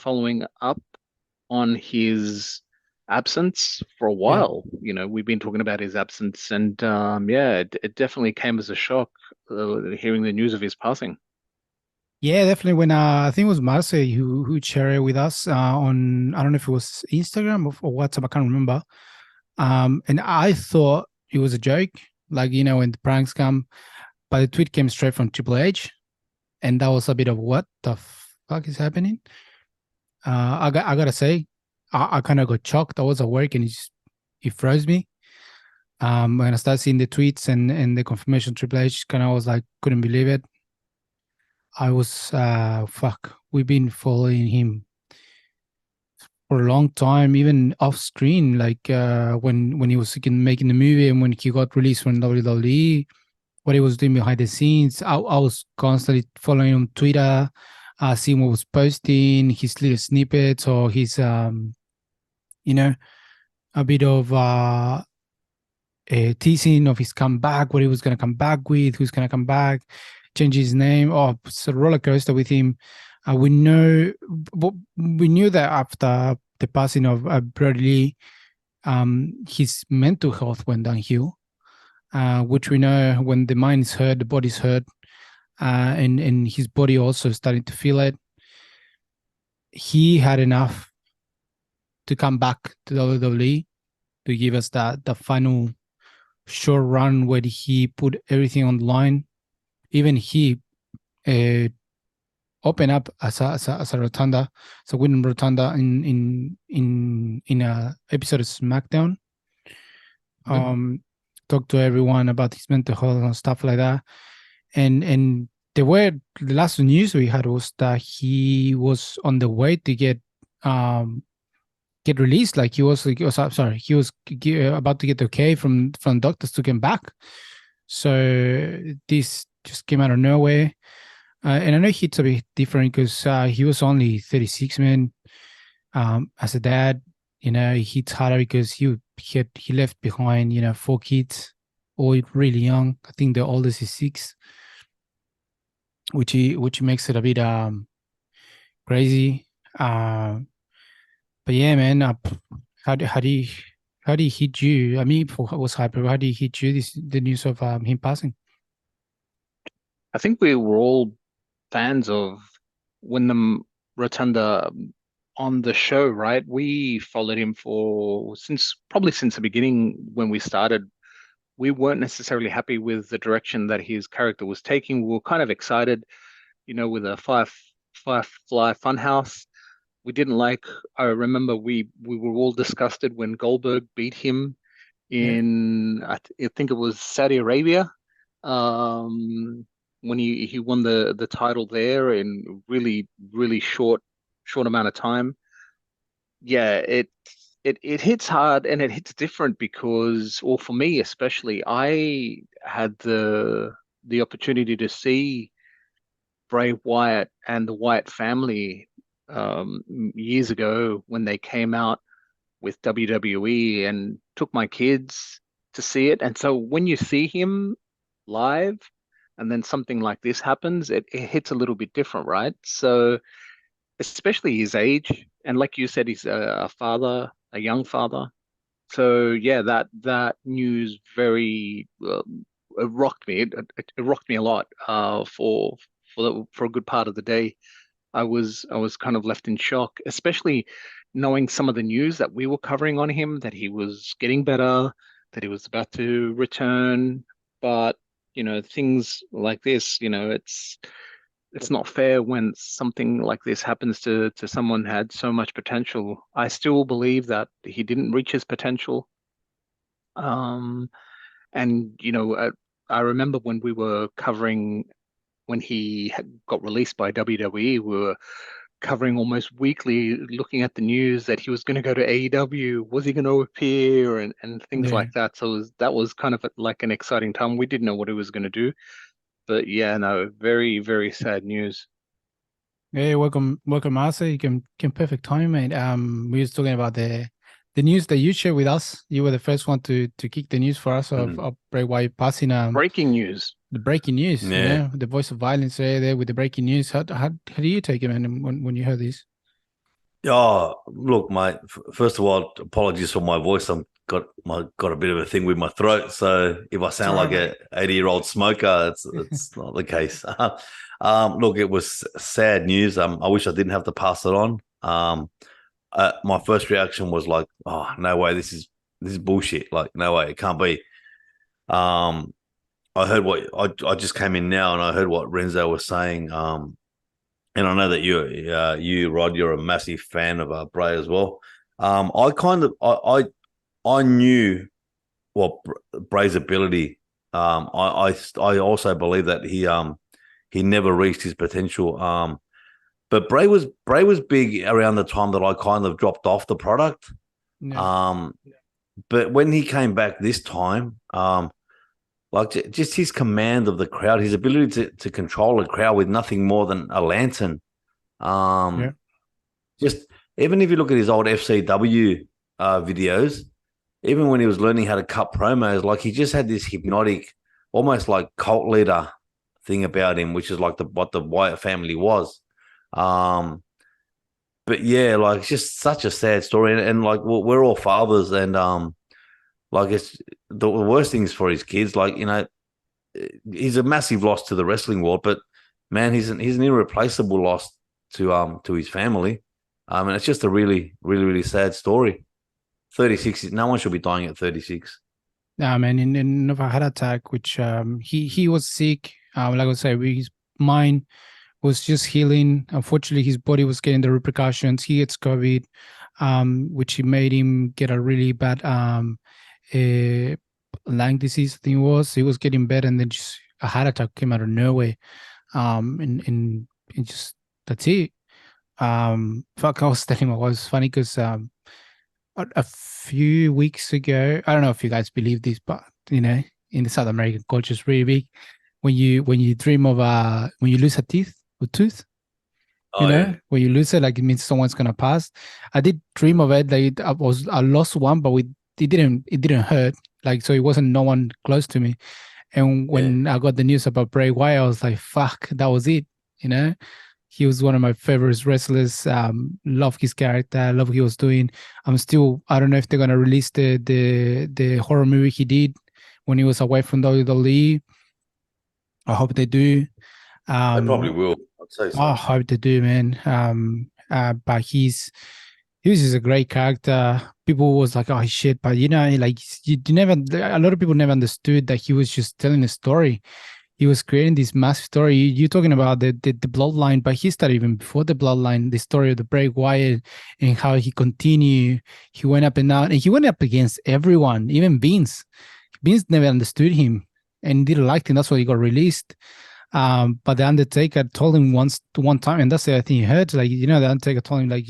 following up on his absence for a Yeah. while. We've been talking about his absence, and yeah, it definitely came as a shock hearing the news of his passing. Yeah, definitely. When I think it was Marce who shared it with us on, I don't know if it was Instagram or WhatsApp, I can't remember. And I thought it was a joke, like when the pranks come, but the tweet came straight from Triple H, and that was a bit of what the fuck is happening. I gotta say, I kind of got shocked. I was at work and it froze me. When I started seeing the tweets and the confirmation Triple H, kind of was like couldn't believe it. I was fuck. We've been following him for a long time, even off screen, like when he was making the movie and when he got released from WWE, what he was doing behind the scenes. I was constantly following him on Twitter, seeing what was posting, his little snippets or his you know, a bit of teasing of his comeback, what he was gonna come back with, who's gonna come back, change his name. Oh, it's a roller coaster with him. We know, but we knew that after the passing of Bradley, his mental health went downhill. Which we know when the mind is hurt, the body's hurt, and his body also starting to feel it. He had enough to come back to WWE to give us that the final short run where he put everything on the line. Even he uh, opened up as a Rotunda, so Windham Rotunda in a episode of SmackDown. Mhm. Um, Talk to everyone about his mental health and stuff like that. And the last news we had was that he was on the way to um get released. Like sorry, he was about to get okay from doctors to come back. So this just came out of nowhere. And I know it's a bit different because he was only 36, man. As a dad, he hits harder because he left behind, four kids, all really young. I think the oldest is six, which makes it a bit crazy. Uh, but yeah, man, how do how do you, how do you hit you? I mean, for was hyper. How do you hit you? The news of him passing. I think we were all fans of Wyndham Rotunda on the show, right? We followed him for probably since the beginning when we started. We weren't necessarily happy with the direction that his character was taking. We were kind of excited, with a Firefly Funhouse. We didn't like. I remember we were all disgusted when Goldberg beat him Yeah, in I think it was Saudi Arabia. Um, when he won the title there in really short amount of time. Yeah, it hits hard and it hits different because, or for me especially, I had the opportunity to see Bray Wyatt and the Wyatt family years ago when they came out with WWE and took my kids to see it. And so when you see him live and then something like this happens, it hits a little bit different, right? So especially his age, and like you said, he's a father, a young father. So yeah, that news very it rocked me. It rocked me a lot for a good part of the day. I was kind of left in shock, especially knowing some of the news that we were covering on him, that he was getting better, that he was about to return. But, things like this, it's not fair when something like this happens to someone who had so much potential. I still believe that he didn't reach his potential. Um, and I remember when we were covering when he got released by WWE, we were covering almost weekly, looking at the news that he was going to go to AEW. Was he going to appear and things yeah. like that? So that was kind of like an exciting time. We didn't know what he was going to do, but yeah, no, very, very sad news. Hey, welcome, Marcel. You can perfect time, mate. We was talking about the news that you shared with us. You were the first one to kick the news for us Mhm. of Bray Wyatt passing. Breaking news. The breaking news. Yeah. The voice of violence there with the breaking news. How do you take it, man? When you heard this? Oh, look, mate. First of all, apologies for my voice. Got a bit of a thing with my throat, so if I sound like a 80-year-old smoker, it's not the case. Look, it was sad news. I wish I didn't have to pass it on. My first reaction was like, "Oh, no way! This is bullshit. Like, no way, it can't be." Um, I heard what I just came in now, and I heard what Renzo was saying. And I know that you Rod, you're a massive fan of Bray as well. I knew what Bray's ability. I also believe that he never reached his potential. But Bray was big around the time that I kind of dropped off the product. Yeah. But when he came back this time, like just his command of the crowd, his ability to control a crowd with nothing more than a lantern. Yeah. Just even if you look at his old FCW videos, even when he was learning how to cut promos, like he just had this hypnotic, almost like cult leader thing about him, which is like what the Wyatt family was. But yeah, like it's just such a sad story, and like we're all fathers, and like it's the worst things for his kids. Like he's a massive loss to the wrestling world, but man, he's an irreplaceable loss to his family. And it's just a really, really, really sad story. 36, no one should be dying at 36. Yeah, man, in of a heart attack, which he was sick. Like I said, his mind was just healing. Unfortunately, his body was getting the repercussions. He gets COVID, which made him get a really bad lung disease. I think it was. He was getting better, and then just a heart attack came out of nowhere. And just that's it. Fuck, I was telling my wife, it's funny because a few weeks ago, I don't know if you guys believe this, but in the South American culture, it's really big. When you dream of when you lose a tooth, Yeah. when you lose it, like it means someone's gonna pass. I did dream of it. Like I lost one, but it didn't hurt. Like, so it wasn't no one close to me. And when I got the news about Bray Wyatt, I was like, fuck, that was it. He was one of my favorite wrestlers. Love his character, love what he was doing. I don't know if they're gonna release the horror movie he did when he was away from WWE. I hope they do. They probably will. I'd say so. I hope they do, man. But he was just a great character. People was like, oh shit, but like a lot of people never understood that he was just telling a story. He was creating this massive story. You're talking about the bloodline, but he started even before the bloodline, the story of the Bray Wyatt and how he continued. He went up and down, and he went up against everyone, even Vince. Vince never understood him and didn't like him. That's why he got released. But the Undertaker told him one time, and that's the thing he heard. Like, the Undertaker told him, like,